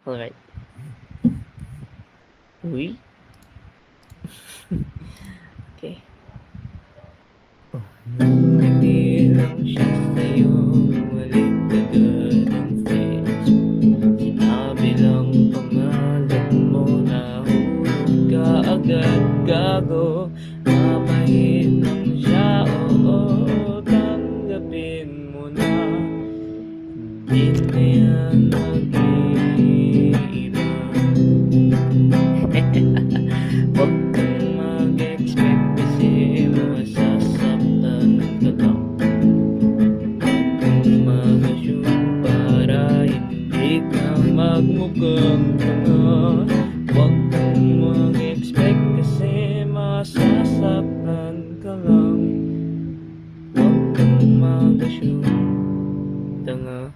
Alright. Uy. Okay. Hindi lang siya sa'yo, bumalik agad ang Facebook. Sinabi lang pangalan mo, nahulog ka agad, gago. Mapahinang siya, oo, tanggapin mo na. Hindi na yan mag-iiba. Huwag kang mag-expect kasi masasaktan ka lang. Huwag kang mag-assume para hindi ka magmukhang tanga. Huwag kang mag-expect kasi masasaktan ka lang. Huwag kang mag-assume tanga.